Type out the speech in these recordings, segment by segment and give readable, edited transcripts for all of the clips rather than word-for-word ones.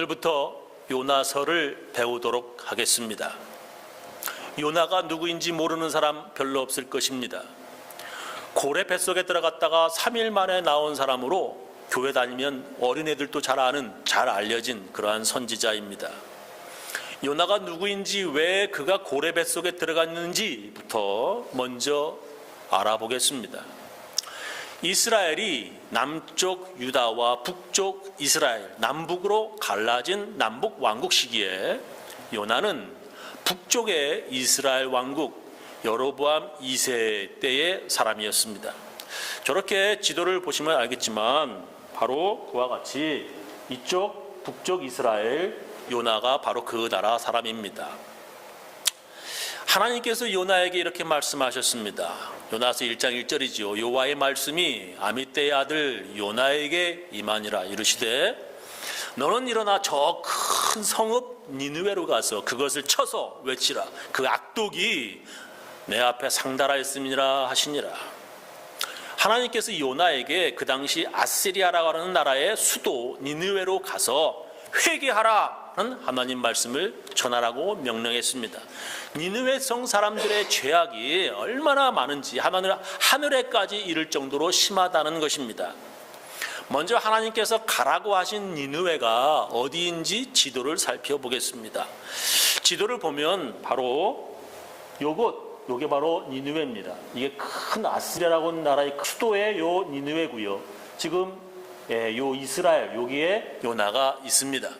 오늘부터 요나서를 배우도록 하겠습니다. 요나가 누구인지 모르는 사람 별로 없을 것입니다. 고래 뱃속에 들어갔다가 3일 만에 나온 사람으로 교회 다니면 어린애들도 잘 아는, 잘 알려진 그러한 선지자입니다. 요나가 누구인지, 왜 그가 고래 뱃속에 들어갔는지부터 먼저 알아보겠습니다. 이스라엘이 남쪽 유다와 북쪽 이스라엘, 남북으로 갈라진 남북 왕국 시기에 요나는 북쪽의 이스라엘 왕국 여로보암 2세 때의 사람이었습니다. 저렇게 지도를 보시면 알겠지만 바로 그와 같이 이쪽 북쪽 이스라엘, 요나가 바로 그 나라 사람입니다. 하나님께서 요나에게 이렇게 말씀하셨습니다. 요나서 1장 1절이지요. 여호와의 말씀이 아미떼의 아들 요나에게 임하니라. 이르시되 너는 일어나 저 큰 성읍 니느웨로 가서 그것을 쳐서 외치라. 그 악독이 내 앞에 상달하였음이라 하시니라. 하나님께서 요나에게 그 당시 아시리아라고 하는 나라의 수도 니느웨로 가서 회개하라는 하나님 말씀을 전하라고 명령했습니다. 니느웨 성 사람들의 죄악이 얼마나 많은지 하늘에까지 이를 정도로 심하다는 것입니다. 먼저 하나님께서 가라고 하신 니느웨가 어디인지 지도를 살펴보겠습니다. 지도를 보면 바로 요게 바로 니느웨입니다. 이게 큰 아시리아라고 하는 나라의 수도의 요 니느웨고요. 지금 요 이스라엘 여기에 요나가 있습니다.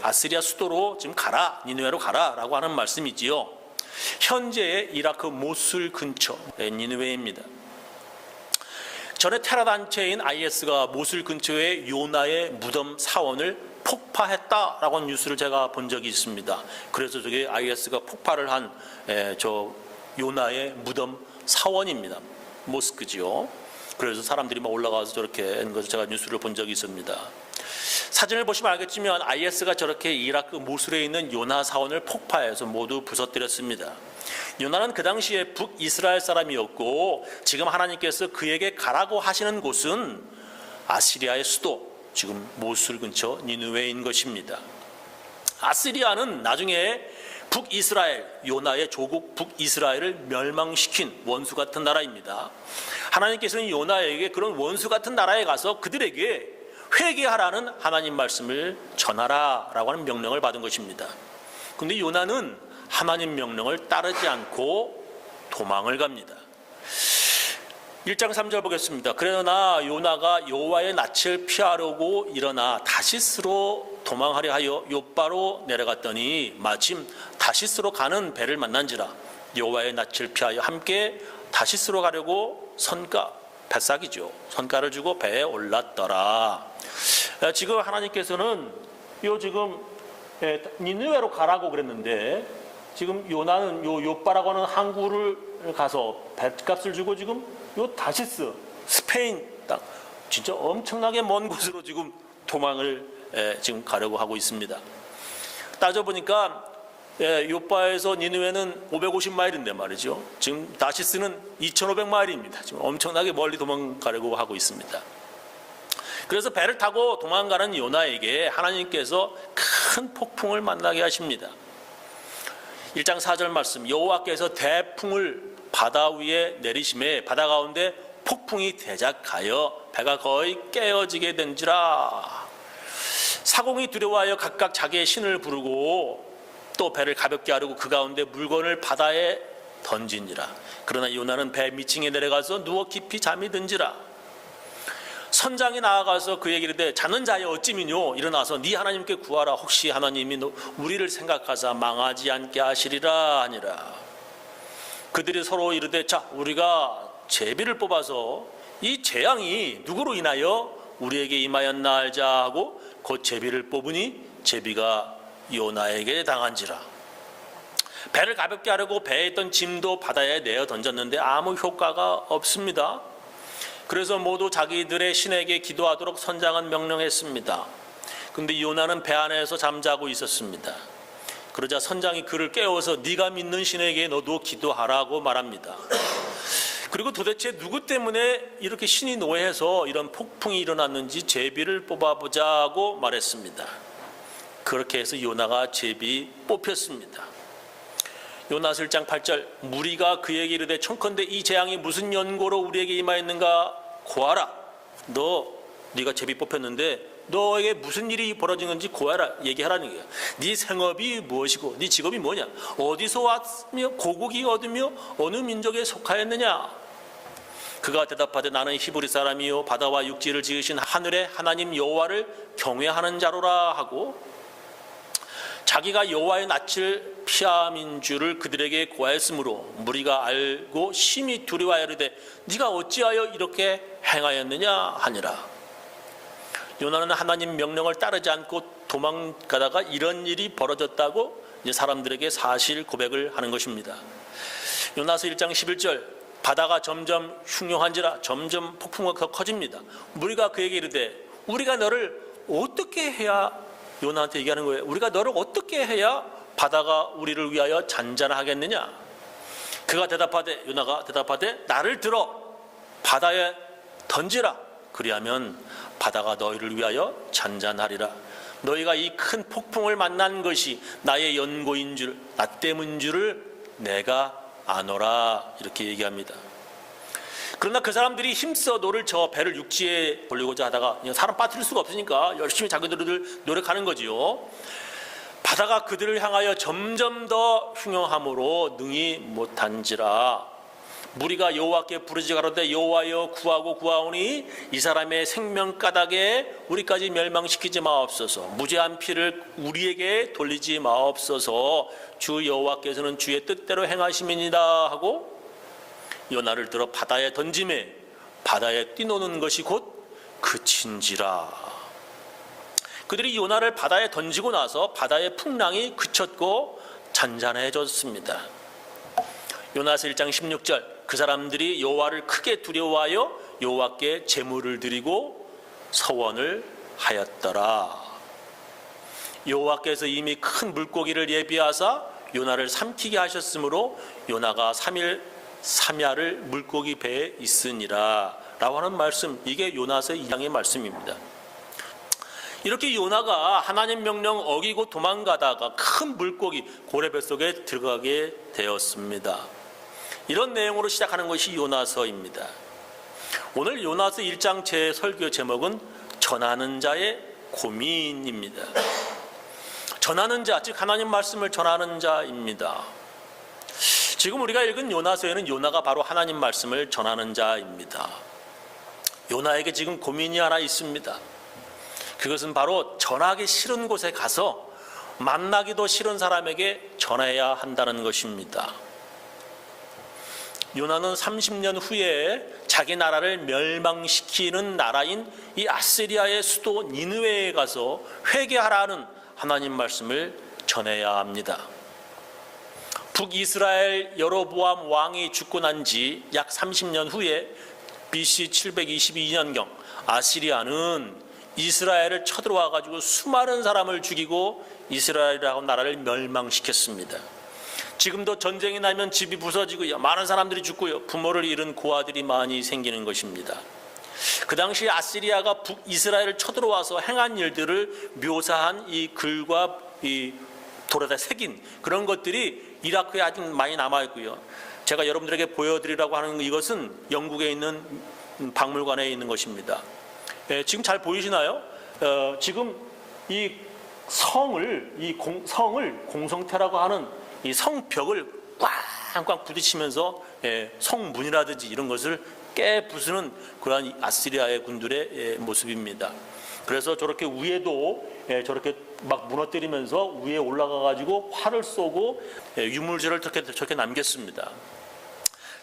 아시리아 수도로 지금 가라, 니느웨로 가라라고 하는 말씀이지요. 현재의 이라크 모술 근처 니느웨입니다. 전에 테러 단체인 IS가 모술 근처에 요나의 무덤 사원을 폭파했다라고 하는 뉴스를 제가 본 적이 있습니다. 그래서 저게 IS가 폭발을 한 저 요나의 무덤 사원입니다. 모스크지요. 그래서 사람들이 막 올라가서 저렇게 하는 것을 제가 뉴스를 본 적이 있습니다. 사진을 보시면 알겠지만 IS가 저렇게 이라크 모술에 있는 요나 사원을 폭파해서 모두 부서뜨렸습니다. 요나는 그 당시에 북이스라엘 사람이었고 지금 하나님께서 그에게 가라고 하시는 곳은 아시리아의 수도, 지금 모술 근처 니느웨인 것입니다. 아시리아는 나중에 북이스라엘, 요나의 조국 북이스라엘을 멸망시킨 원수 같은 나라입니다. 하나님께서는 요나에게 그런 원수 같은 나라에 가서 그들에게 회개하라는 하나님 말씀을 전하라라고 하는 명령을 받은 것입니다. 그런데 요나는 하나님 명령을 따르지 않고 도망을 갑니다. 1장 3절 보겠습니다. 그러나 요나가 여호와의 낯을 피하려고 일어나 다시스로 도망하려 하여 욥바로 내려갔더니 마침 다시스로 가는 배를 만난지라. 여호와의 낯을 피하여 함께 다시스로 가려고 뱃삭이죠. 선가를 주고 배에 올랐더라. 지금 하나님께서는 지금 니느웨로 가라고 그랬는데 지금 요나는 욥바라고 하는 항구를 가서 배값을 주고 지금 다시스, 스페인 땅, 진짜 엄청나게 먼 곳으로 지금 도망을 지금 가려고 하고 있습니다. 따져보니까 욥바에서 니느웨는 550마일인데 말이죠. 지금 다시스는 2500마일입니다. 지금 엄청나게 멀리 도망가려고 하고 있습니다. 그래서 배를 타고 도망가는 요나에게 하나님께서 큰 폭풍을 만나게 하십니다. 1장 4절 말씀, 여호와께서 대풍을 바다 위에 내리심에 바다 가운데 폭풍이 대작하여 배가 거의 깨어지게 된지라. 사공이 두려워하여 각각 자기의 신을 부르고 또 배를 가볍게 하려고 그 가운데 물건을 바다에 던지니라. 그러나 요나는 배 밑층에 내려가서 누워 깊이 잠이 든지라. 선장이 나아가서 그에게 이르되 자는 자여 어찌미뇨, 일어나서 네 하나님께 구하라. 혹시 하나님이 우리를 생각하사 망하지 않게 하시리라 하니라. 그들이 서로 이르되 자 우리가 제비를 뽑아서 이 재앙이 누구로 인하여 우리에게 임하였나 알자 하고 곧 제비를 뽑으니 제비가 요나에게 당한지라. 배를 가볍게 하려고 배에 있던 짐도 바다에 내어 던졌는데 아무 효과가 없습니다. 그래서 모두 자기들의 신에게 기도하도록 선장은 명령했습니다. 그런데 요나는 배 안에서 잠자고 있었습니다. 그러자 선장이 그를 깨워서 네가 믿는 신에게 너도 기도하라고 말합니다. 그리고 도대체 누구 때문에 이렇게 신이 노해서 이런 폭풍이 일어났는지 제비를 뽑아보자고 말했습니다. 그렇게 해서 요나가 제비 뽑혔습니다. 요나서 1장 8절 무리가 그에게 이르되 청컨대 이 재앙이 무슨 연고로 우리에게 임하였는가 고하라. 네가 제비 뽑혔는데 너에게 무슨 일이 벌어진 건지 고하라 얘기하라는 거야. 네 생업이 무엇이고 네 직업이 뭐냐, 어디서 왔으며 고국이 어디며 어느 민족에 속하였느냐. 그가 대답하되 나는 히브리 사람이요 바다와 육지를 지으신 하늘의 하나님 여호와를 경외하는 자로라 하고 자기가 여호와의 낯을 피함인 줄을 그들에게 고하였으므로 무리가 알고 심히 두려워하여 이르되 네가 어찌하여 이렇게 행하였느냐 하니라. 요나는 하나님 명령을 따르지 않고 도망가다가 이런 일이 벌어졌다고 이제 사람들에게 사실 고백을 하는 것입니다. 요나서 1장 11절 바다가 점점 흉흉한지라 점점 폭풍이 커집니다. 무리가 그에게 이르되 우리가 너를 어떻게 해야, 요나한테 얘기하는 거예요. 우리가 너를 어떻게 해야 바다가 우리를 위하여 잔잔하겠느냐. 요나가 대답하되 나를 들어 바다에 던지라. 그리하면 바다가 너희를 위하여 잔잔하리라. 너희가 이 큰 폭풍을 만난 것이 나의 연고인 줄, 나 때문인 줄을 내가 아노라. 이렇게 얘기합니다. 그러나 그 사람들이 힘써 노를 저 배를 육지에 돌리고자 하다가 사람 빠뜨릴 수가 없으니까 열심히 자기들을 노력하는 거지요. 바다가 그들을 향하여 점점 더 흉흉함으로 능히 못한지라. 무리가 여호와께 부르짖어 가로되 여호와여 구하고 구하오니 이 사람의 생명 까닭에 우리까지 멸망시키지 마옵소서. 무죄한 피를 우리에게 돌리지 마옵소서. 주 여호와께서는 주의 뜻대로 행하심이니이다 하고 요나를 들어 바다에 던짐에 바다에 뛰노는 것이 곧 그친지라. 그들이 요나를 바다에 던지고 나서 바다의 풍랑이 그쳤고 잔잔해졌습니다. 요나서 1장 16절 그 사람들이 여호와를 크게 두려워하여 여호와께 제물을 드리고 서원을 하였더라. 여호와께서 이미 큰 물고기를 예비하사 요나를 삼키게 하셨으므로 요나가 3일 3야를 물고기 배에 있으니라 라고 하는 말씀, 이게 요나서 2장의 말씀입니다. 이렇게 요나가 하나님 명령 어기고 도망가다가 큰 물고기 고래 뱃속에 들어가게 되었습니다. 이런 내용으로 시작하는 것이 요나서입니다. 오늘 요나서 1장 제 설교 제목은 전하는 자의 고민입니다. 전하는 자, 즉 하나님 말씀을 전하는 자입니다. 지금 우리가 읽은 요나서에는 요나가 바로 하나님 말씀을 전하는 자입니다. 요나에게 지금 고민이 하나 있습니다. 그것은 바로 전하기 싫은 곳에 가서 만나기도 싫은 사람에게 전해야 한다는 것입니다. 요나는 30년 후에 자기 나라를 멸망시키는 나라인 이 아시리아의 수도 니느웨에 가서 회개하라는 하나님 말씀을 전해야 합니다. 북이스라엘 여로보암 왕이 죽고 난 지 약 30년 후에 BC 722년경 아시리아는 이스라엘을 쳐들어와 가지고 수많은 사람을 죽이고 이스라엘이라고 나라를 멸망시켰습니다. 지금도 전쟁이 나면 집이 부서지고요, 많은 사람들이 죽고요, 부모를 잃은 고아들이 많이 생기는 것입니다. 그 당시 아시리아가 북이스라엘을 쳐들어와서 행한 일들을 묘사한 이 글과 이 돌에다 새긴 그런 것들이 이라크에 아직 많이 남아있고요. 제가 여러분들에게 보여드리라고 하는 이것은 영국에 있는 박물관에 있는 것입니다. 지금 잘 보이시나요? 지금 이 성을 공성태라고 하는 이 성벽을 꽝꽝 부딪히면서 성문이라든지 이런 것을 깨부수는 그러한 아시리아의 군들의 모습입니다. 그래서 저렇게 위에도 저렇게 막 무너뜨리면서 위에 올라가 가지고 활을 쏘고 유물들을 저렇게 남겼습니다.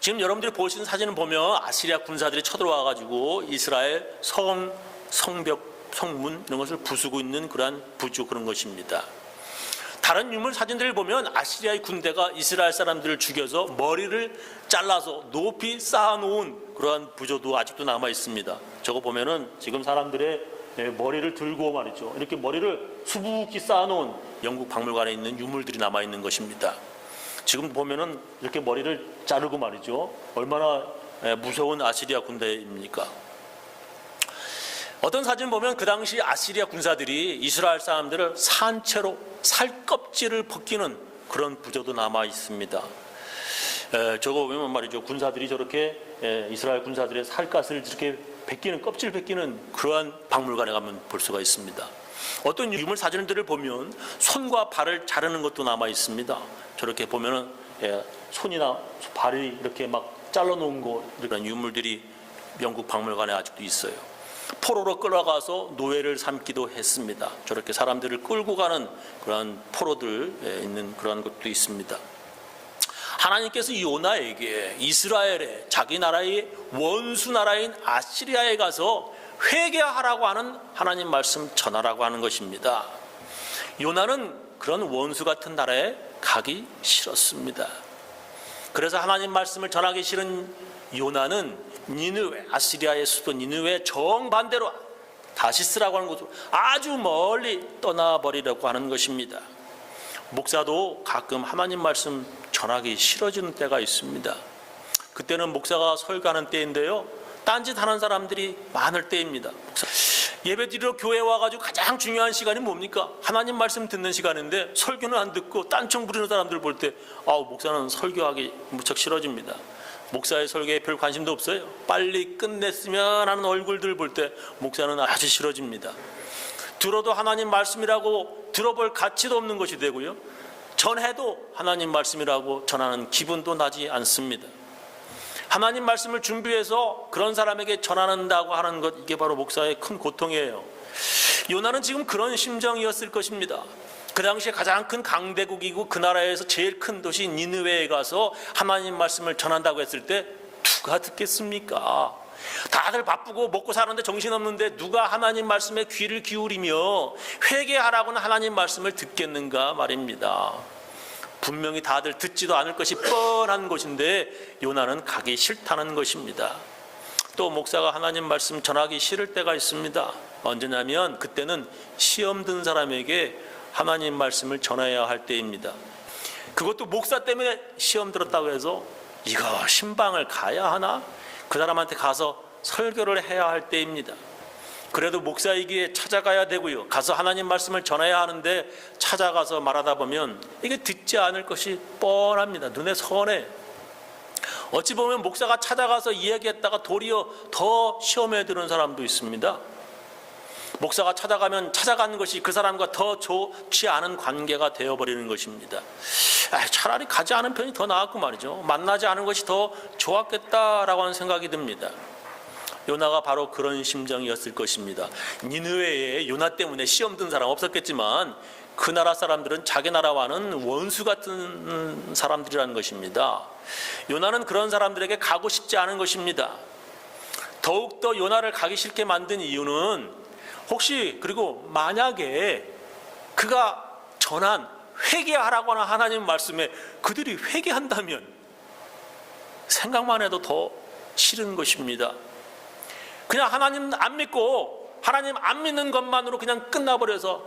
지금 여러분들이 보시는 사진을 보면 아시리아 군사들이 쳐들어와 가지고 이스라엘 성벽, 성문 이런 것을 부수고 있는 그러한 부조 그런 것입니다. 다른 유물 사진들을 보면 아시리아의 군대가 이스라엘 사람들을 죽여서 머리를 잘라서 높이 쌓아놓은 그러한 부조도 아직도 남아 있습니다. 저거 보면은 지금 사람들의 머리를 들고 말이죠, 이렇게 머리를 수북히 쌓아놓은 영국 박물관에 있는 유물들이 남아 있는 것입니다. 지금 보면은 이렇게 머리를 자르고 말이죠, 얼마나 무서운 아시리아 군대입니까? 어떤 사진 보면 그 당시 아시리아 군사들이 이스라엘 사람들을 산채로 살껍질을 벗기는 그런 부조도 남아 있습니다. 저거 보면 말이죠, 군사들이 저렇게 이스라엘 군사들의 살갗을 이렇게 벗기는, 껍질 벗기는 그러한 박물관에 가면 볼 수가 있습니다. 어떤 유물 사진들을 보면 손과 발을 자르는 것도 남아 있습니다. 저렇게 보면은 손이나 발이 이렇게 막 잘라놓은 거, 이런 유물들이 영국 박물관에 아직도 있어요. 포로로 끌어가서 노예를 삼기도 했습니다. 저렇게 사람들을 끌고 가는 그런 포로들 있는 그런 것도 있습니다. 하나님께서 요나에게 이스라엘의 자기 나라의 원수 나라인 아시리아에 가서 회개하라고 하는 하나님 말씀 전하라고 하는 것입니다. 요나는 그런 원수 같은 나라에 가기 싫었습니다. 그래서 하나님 말씀을 전하기 싫은 요나는 니느웨, 아시리아의 수도 니느웨 정반대로 다시스라고 하는 곳으로 아주 멀리 떠나버리려고 하는 것입니다. 목사도 가끔 하나님 말씀 전하기 싫어지는 때가 있습니다. 그때는 목사가 설교하는 때인데요, 딴짓하는 사람들이 많을 때입니다. 예배드리러 교회 와가지고 가장 중요한 시간이 뭡니까? 하나님 말씀 듣는 시간인데 설교는 안 듣고 딴청 부리는 사람들 볼 때 목사는 설교하기 무척 싫어집니다. 목사의 설교에 별 관심도 없어요. 빨리 끝냈으면 하는 얼굴들 볼 때 목사는 아주 싫어집니다. 들어도 하나님 말씀이라고 들어볼 가치도 없는 것이 되고요, 전해도 하나님 말씀이라고 전하는 기분도 나지 않습니다. 하나님 말씀을 준비해서 그런 사람에게 전하는다고 하는 것, 이게 바로 목사의 큰 고통이에요. 요나는 지금 그런 심정이었을 것입니다. 그 당시에 가장 큰 강대국이고 그 나라에서 제일 큰 도시 니느웨에 가서 하나님 말씀을 전한다고 했을 때 누가 듣겠습니까? 다들 바쁘고 먹고 사는데 정신없는데 누가 하나님 말씀에 귀를 기울이며 회개하라고는 하나님 말씀을 듣겠는가 말입니다. 분명히 다들 듣지도 않을 것이 뻔한 것인데 요나는 가기 싫다는 것입니다. 또 목사가 하나님 말씀 전하기 싫을 때가 있습니다. 언제냐면 그때는 시험 든 사람에게 하나님 말씀을 전해야 할 때입니다. 그것도 목사 때문에 시험 들었다고 해서 이거 신방을 가야 하나? 그 사람한테 가서 설교를 해야 할 때입니다. 그래도 목사이기에 찾아가야 되고요, 가서 하나님 말씀을 전해야 하는데 찾아가서 말하다 보면 이게 듣지 않을 것이 뻔합니다. 눈에 선해. 어찌 보면 목사가 찾아가서 이야기했다가 도리어 더 시험에 드는 사람도 있습니다. 목사가 찾아가면 찾아가는 것이 그 사람과 더 좋지 않은 관계가 되어버리는 것입니다. 차라리 가지 않은 편이 더 나았고 말이죠. 만나지 않은 것이 더 좋았겠다라고 하는 생각이 듭니다. 요나가 바로 그런 심정이었을 것입니다. 니느웨에 요나 때문에 시험 든 사람 없었겠지만 그 나라 사람들은 자기 나라와는 원수 같은 사람들이라는 것입니다. 요나는 그런 사람들에게 가고 싶지 않은 것입니다. 더욱더 요나를 가기 싫게 만든 이유는 혹시 그리고 만약에 그가 전한 회개하라고 하는 하나님 말씀에 그들이 회개한다면 생각만 해도 더 싫은 것입니다. 그냥 하나님 안 믿고 하나님 안 믿는 것만으로 그냥 끝나버려서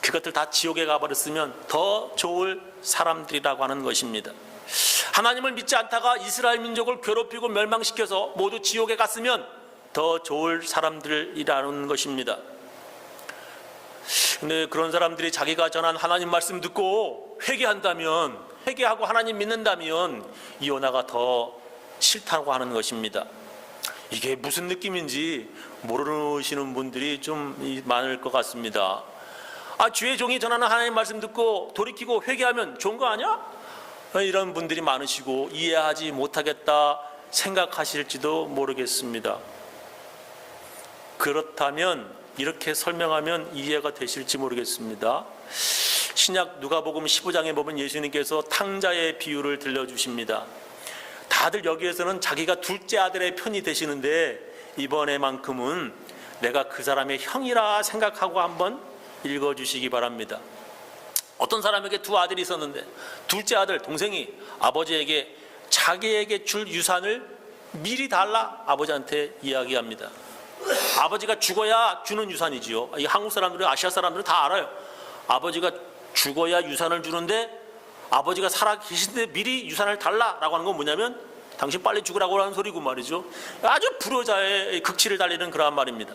그것들 다 지옥에 가버렸으면 더 좋을 사람들이라고 하는 것입니다. 하나님을 믿지 않다가 이스라엘 민족을 괴롭히고 멸망시켜서 모두 지옥에 갔으면 더 좋을 사람들이라는 것입니다. 근데 그런 사람들이 자기가 전한 하나님 말씀 듣고 회개한다면, 회개하고 하나님 믿는다면 이 요나가 더 싫다고 하는 것입니다. 이게 무슨 느낌인지 모르시는 분들이 좀 많을 것 같습니다. 주의 종이 전하는 하나님 말씀 듣고 돌이키고 회개하면 좋은 거 아니야? 이런 분들이 많으시고 이해하지 못하겠다 생각하실지도 모르겠습니다. 그렇다면 이렇게 설명하면 이해가 되실지 모르겠습니다. 신약 누가복음 15장에 보면 예수님께서 탕자의 비유를 들려주십니다. 다들 여기에서는 자기가 둘째 아들의 편이 되시는데 이번에만큼은 내가 그 사람의 형이라 생각하고 한번 읽어주시기 바랍니다. 어떤 사람에게 두 아들이 있었는데 둘째 아들 동생이 아버지에게 자기에게 줄 유산을 미리 달라 아버지한테 이야기합니다. 아버지가 죽어야 주는 유산이지요. 이 한국 사람들은, 아시아 사람들은 다 알아요. 아버지가 죽어야 유산을 주는데 아버지가 살아 계신데 미리 유산을 달라라고 하는 건 뭐냐면 당신 빨리 죽으라고 하는 소리고 말이죠. 아주 불효자의 극치를 달리는 그러한 말입니다.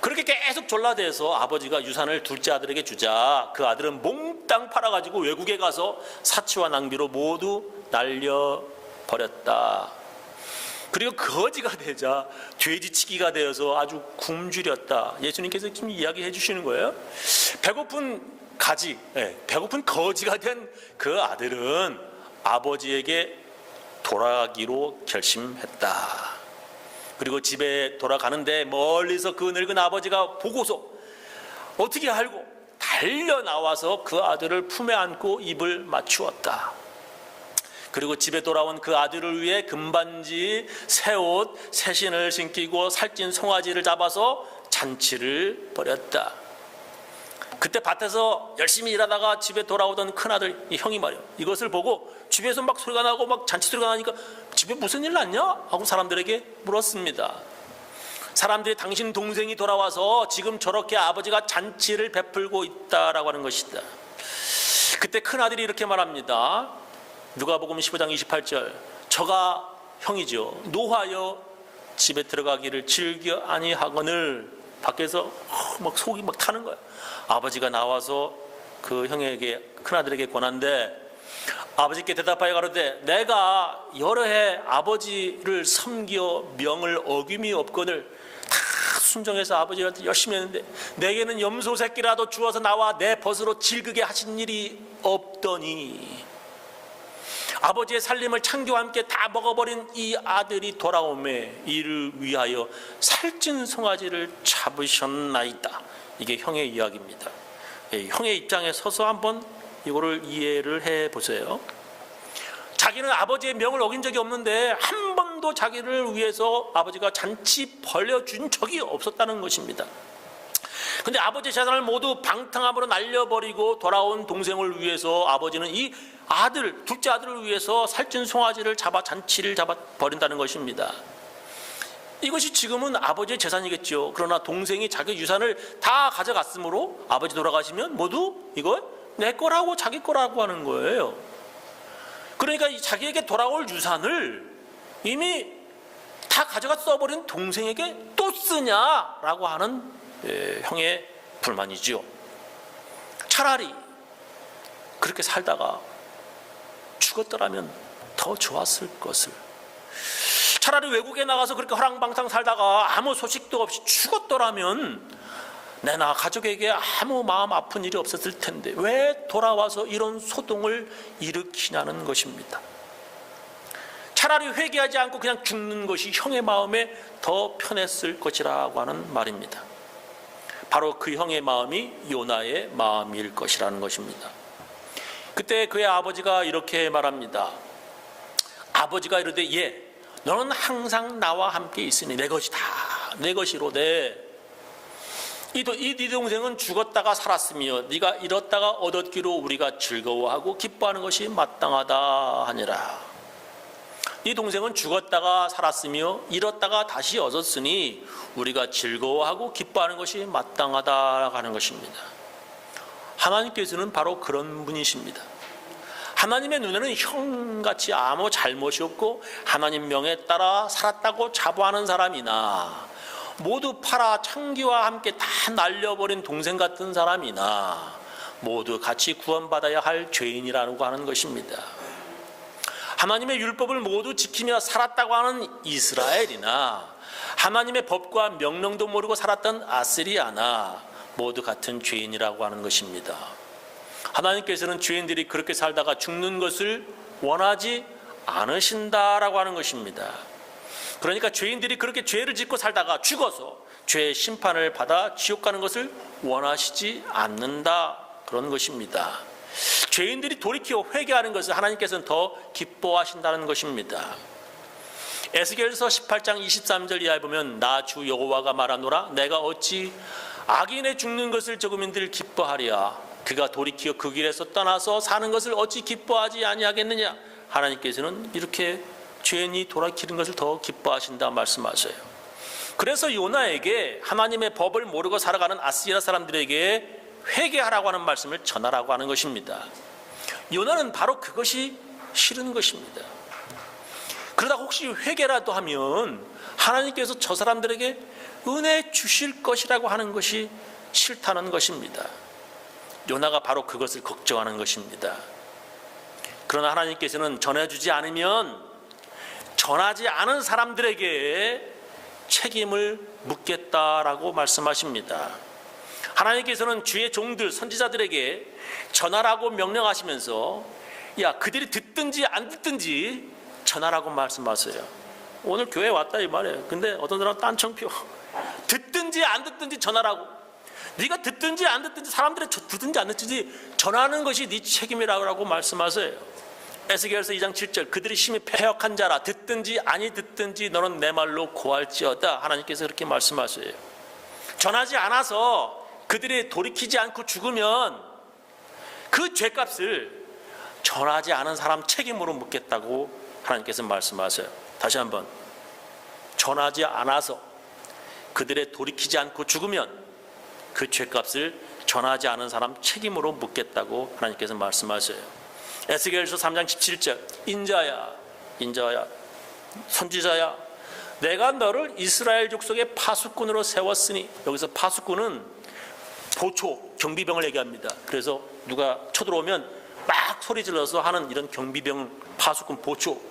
그렇게 계속 졸라대서 아버지가 유산을 둘째 아들에게 주자 그 아들은 몽땅 팔아가지고 외국에 가서 사치와 낭비로 모두 날려버렸다. 그리고 거지가 되자 돼지치기가 되어서 아주 굶주렸다. 예수님께서 지금 이야기해 주시는 거예요. 배고픈 거지가 된 그 아들은 아버지에게 돌아가기로 결심했다. 그리고 집에 돌아가는데 멀리서 그 늙은 아버지가 보고서 어떻게 알고 달려 나와서 그 아들을 품에 안고 입을 맞추었다. 그리고 집에 돌아온 그 아들을 위해 금반지, 새옷, 새신을 신기고 살찐 송아지를 잡아서 잔치를 벌였다. 그때 밭에서 열심히 일하다가 집에 돌아오던 큰아들 형이 말이야. 이것을 보고 집에서 막 소리가 나고 막 잔치 소리가 나니까 집에 무슨 일 났냐? 하고 사람들에게 물었습니다. 사람들이 당신 동생이 돌아와서 지금 저렇게 아버지가 잔치를 베풀고 있다라고 하는 것이다. 그때 큰아들이 이렇게 말합니다. 누가복음 15장 28절 저가 형이죠. 노하여 집에 들어가기를 즐겨 아니하거늘. 밖에서 막 속이 막 타는 거야. 아버지가 나와서 그 형에게 큰아들에게 권한대 아버지께 대답하여 가로되 내가 여러 해 아버지를 섬겨 명을 어김이 없거늘 다 순종해서 아버지한테 열심히 했는데 내게는 염소 새끼라도 주어서 나와 내 벗으로 질그게 하신 일이 없더니 아버지의 살림을 창교와 함께 다 먹어버린 이 아들이 돌아오매 이를 위하여 살찐 송아지를 잡으셨나이다. 이게 형의 이야기입니다. 형의 입장에 서서 한번 이거를 이해를 해보세요. 자기는 아버지의 명을 어긴 적이 없는데 한 번도 자기를 위해서 아버지가 잔치 벌려준 적이 없었다는 것입니다. 근데 아버지의 재산을 모두 방탕함으로 날려버리고 돌아온 동생을 위해서 아버지는 이 아들, 둘째 아들을 위해서 살찐 송아지를 잡아 잔치를 잡아 버린다는 것입니다. 이것이 지금은 아버지의 재산이겠죠. 그러나 동생이 자기 유산을 다 가져갔으므로 아버지 돌아가시면 모두 이거 내 거라고 자기 거라고 하는 거예요. 그러니까 자기에게 돌아올 유산을 이미 다 가져가 써버린 동생에게 또 쓰냐라고 하는 형의 불만이지요. 차라리 그렇게 살다가 죽었더라면 더 좋았을 것을. 차라리 외국에 나가서 그렇게 허랑방탕 살다가 아무 소식도 없이 죽었더라면 내나 가족에게 아무 마음 아픈 일이 없었을 텐데 왜 돌아와서 이런 소동을 일으키냐는 것입니다. 차라리 회개하지 않고 그냥 죽는 것이 형의 마음에 더 편했을 것이라고 하는 말입니다. 바로 그 형의 마음이 요나의 마음일 것이라는 것입니다. 그때 그의 아버지가 이렇게 말합니다. 아버지가 이르되 예, 너는 항상 나와 함께 있으니 내 것이다. 내 것이로되 이 네 동생은 죽었다가 살았으며 네가 잃었다가 얻었기로 우리가 즐거워하고 기뻐하는 것이 마땅하다 하니라. 네 동생은 죽었다가 살았으며 잃었다가 다시 얻었으니 우리가 즐거워하고 기뻐하는 것이 마땅하다 하는 것입니다. 하나님께서는 바로 그런 분이십니다. 하나님의 눈에는 형같이 아무 잘못이 없고 하나님 명에 따라 살았다고 자부하는 사람이나 모두 팔아 창기와 함께 다 날려버린 동생 같은 사람이나 모두 같이 구원받아야 할 죄인이라고 하는 것입니다. 하나님의 율법을 모두 지키며 살았다고 하는 이스라엘이나 하나님의 법과 명령도 모르고 살았던 아스리아나 모두 같은 죄인이라고 하는 것입니다. 하나님께서는 죄인들이 그렇게 살다가 죽는 것을 원하지 않으신다라고 하는 것입니다. 그러니까 죄인들이 그렇게 죄를 짓고 살다가 죽어서 죄의 심판을 받아 지옥 가는 것을 원하시지 않는다 그런 것입니다. 죄인들이 돌이켜 회개하는 것을 하나님께서는 더 기뻐하신다는 것입니다. 에스겔서 18장 23절 이하에 보면 나 주 여호와가 말하노라 내가 어찌 악인의 죽는 것을 저국민들 기뻐하랴 그가 돌이켜 그 길에서 떠나서 사는 것을 어찌 기뻐하지 아니하겠느냐. 하나님께서는 이렇게 죄인이 돌이키는 것을 더 기뻐하신다 말씀하셔요. 그래서 요나에게 하나님의 법을 모르고 살아가는 아스리아 사람들에게 회개하라고 하는 말씀을 전하라고 하는 것입니다. 요나는 바로 그것이 싫은 것입니다. 그러다 혹시 회개라도 하면 하나님께서 저 사람들에게 은혜 주실 것이라고 하는 것이 싫다는 것입니다. 요나가 바로 그것을 걱정하는 것입니다. 그러나 하나님께서는 전해주지 않으면 전하지 않은 사람들에게 책임을 묻겠다라고 말씀하십니다. 하나님께서는 주의 종들 선지자들에게 전하라고 명령하시면서 야, 그들이 듣든지 안 듣든지 전하라고 말씀하세요. 오늘 교회 왔다 이 말이에요. 근데 어떤 사람은 딴청 피워. 듣든지 안 듣든지 전하라고. 네가 듣든지 안 듣든지 사람들이 듣든지 안 듣든지 전하는 것이 네 책임이라고 말씀하세요. 에스겔서 2장 7절 그들이 심히 패역한 자라 듣든지 아니 듣든지 너는 내 말로 고할지어다. 하나님께서 그렇게 말씀하세요. 전하지 않아서 그들이 돌이키지 않고 죽으면 그 죄값을 전하지 않은 사람 책임으로 묻겠다고 하나님께서 말씀하세요. 다시 한번, 전하지 않아서 그들의 돌이키지 않고 죽으면 그 죄값을 전하지 않은 사람 책임으로 묻겠다고 하나님께서 말씀하세요. 에스겔서 3장 17절 인자야 선지자야 내가 너를 이스라엘 족속의 파수꾼으로 세웠으니, 여기서 파수꾼은 보초 경비병을 얘기합니다. 그래서 누가 쳐들어오면 막 소리 질러서 하는 이런 경비병 파수꾼 보초,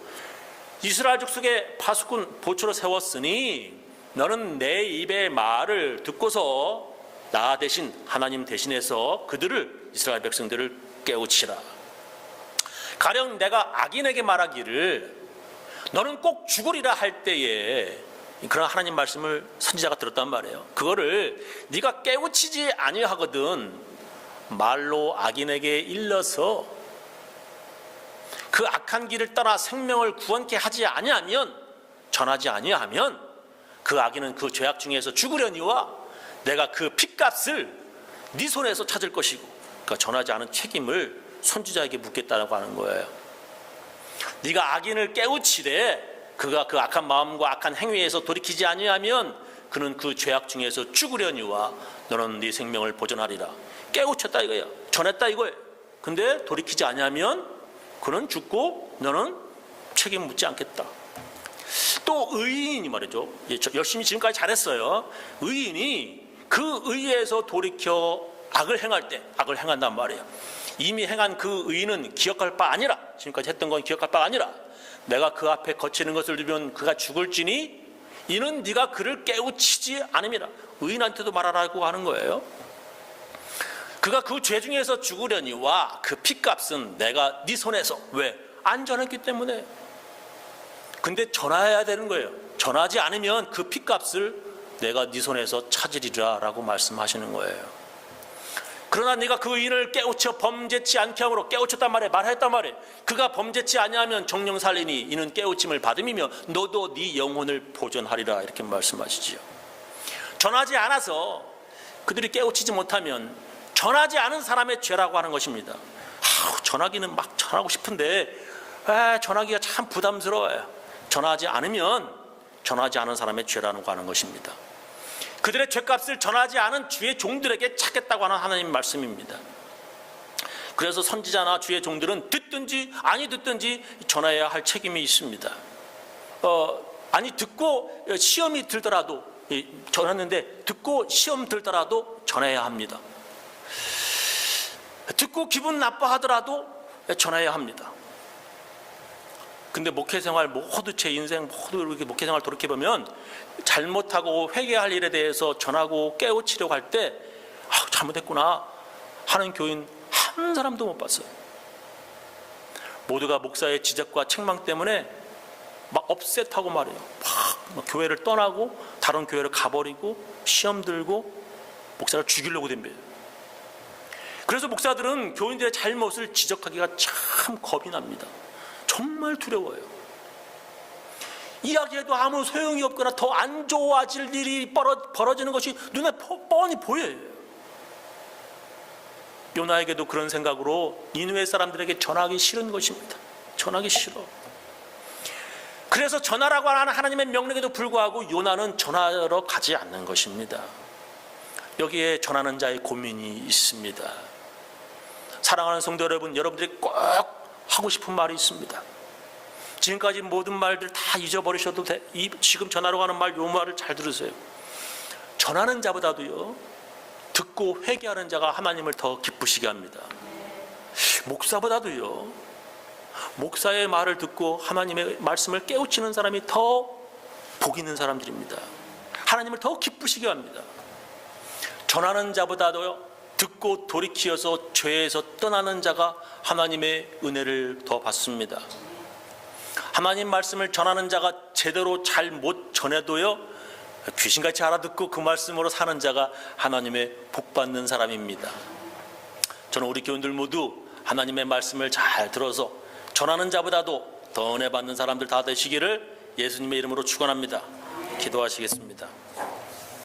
이스라엘 족속의 파수꾼 보초로 세웠으니 너는 내 입의 말을 듣고서 나 대신 하나님 대신해서 그들을 이스라엘 백성들을 깨우치라. 가령 내가 악인에게 말하기를 너는 꼭 죽으리라 할 때에 그런 하나님 말씀을 선지자가 들었단 말이에요. 그거를 네가 깨우치지 아니하거든 말로 악인에게 일러서 그 악한 길을 따라 생명을 구원케 하지 아니하면, 전하지 아니하면 그 악인은 그 죄악 중에서 죽으려니와 내가 그 핏값을 네 손에서 찾을 것이고, 그러니까 전하지 않은 책임을 선지자에게 묻겠다라고 하는 거예요. 네가 악인을 깨우치되 그가 그 악한 마음과 악한 행위에서 돌이키지 아니하면 그는 그 죄악 중에서 죽으려니와 너는 네 생명을 보존하리라. 깨우쳤다 이거예요. 전했다 이거예요. 근데 돌이키지 아니하면 그는 죽고 너는 책임 묻지 않겠다. 또 의인이 말이죠. 열심히 지금까지 잘했어요. 의인이 그 의에서 돌이켜 악을 행할 때 악을 행한단 말이에요. 이미 행한 그 의인은 기억할 바 아니라, 지금까지 했던 건 기억할 바가 아니라 내가 그 앞에 거치는 것을 두면 그가 죽을지니 이는 네가 그를 깨우치지 않음이라. 의인한테도 말하라고 하는 거예요. 그가 그 죄 중에서 죽으려니와 그 핏값은 내가 네 손에서, 왜? 안전했기 때문에. 근데 전해야 되는 거예요. 전하지 않으면 그 핏값을 내가 네 손에서 찾으리라 라고 말씀하시는 거예요. 그러나 네가 그 의인을 깨우쳐 범죄치 않게 함으로, 깨우쳤단 말이에요. 말했단 말이에요. 그가 범죄치 아니하면 정령 살리니 이는 깨우침을 받음이며 너도 네 영혼을 보존하리라, 이렇게 말씀하시지요. 전하지 않아서 그들이 깨우치지 못하면 전하지 않은 사람의 죄라고 하는 것입니다. 전하기는 막 전하고 싶은데 전하기가 참 부담스러워요. 전하지 않으면 전하지 않은 사람의 죄라고 하는 것입니다. 그들의 죄값을 전하지 않은 주의 종들에게 찾겠다고 하는 하나님 말씀입니다. 그래서 선지자나 주의 종들은 듣든지 아니 듣든지 전해야 할 책임이 있습니다. 아니 듣고 시험이 들더라도, 전했는데 듣고 시험 들더라도 전해야 합니다. 듣고 기분 나빠하더라도 전해야 합니다. 근데 목회생활 모두, 제 인생 모두 이렇게 목회생활 돌이켜보면 잘못하고 회개할 일에 대해서 전하고 깨우치려고 할 때 잘못했구나 하는 교인 한 사람도 못 봤어요. 모두가 목사의 지적과 책망 때문에 막 업셋하고 말이에요. 막 교회를 떠나고 다른 교회를 가버리고 시험 들고 목사를 죽이려고 덤벼요. 그래서 목사들은 교인들의 잘못을 지적하기가 참 겁이 납니다. 정말 두려워요. 이야기해도 아무 소용이 없거나 더 안 좋아질 일이 벌어지는 것이 눈에 뻔히 보여요. 요나에게도 그런 생각으로 니느웨 사람들에게 전하기 싫은 것입니다. 전하기 싫어. 그래서 전하라고 하는 하나님의 명령에도 불구하고 요나는 전하러 가지 않는 것입니다. 여기에 전하는 자의 고민이 있습니다. 사랑하는 성도 여러분, 여러분들이 꼭 하고 싶은 말이 있습니다. 지금까지 모든 말들 다 잊어버리셔도 돼. 지금 전하러 가는 말, 요 말을 잘 들으세요. 전하는 자보다도요, 듣고 회개하는 자가 하나님을 더 기쁘시게 합니다. 목사보다도요, 목사의 말을 듣고 하나님의 말씀을 깨우치는 사람이 더 복 있는 사람들입니다. 하나님을 더 기쁘시게 합니다. 전하는 자보다도 듣고 돌이키어서 죄에서 떠나는 자가 하나님의 은혜를 더 받습니다. 하나님 말씀을 전하는 자가 제대로 잘 못 전해도요, 귀신같이 알아듣고 그 말씀으로 사는 자가 하나님의 복받는 사람입니다. 저는 우리 교인들 모두 하나님의 말씀을 잘 들어서 전하는 자보다도 더 은혜 받는 사람들 다 되시기를 예수님의 이름으로 축원합니다. 기도하시겠습니다.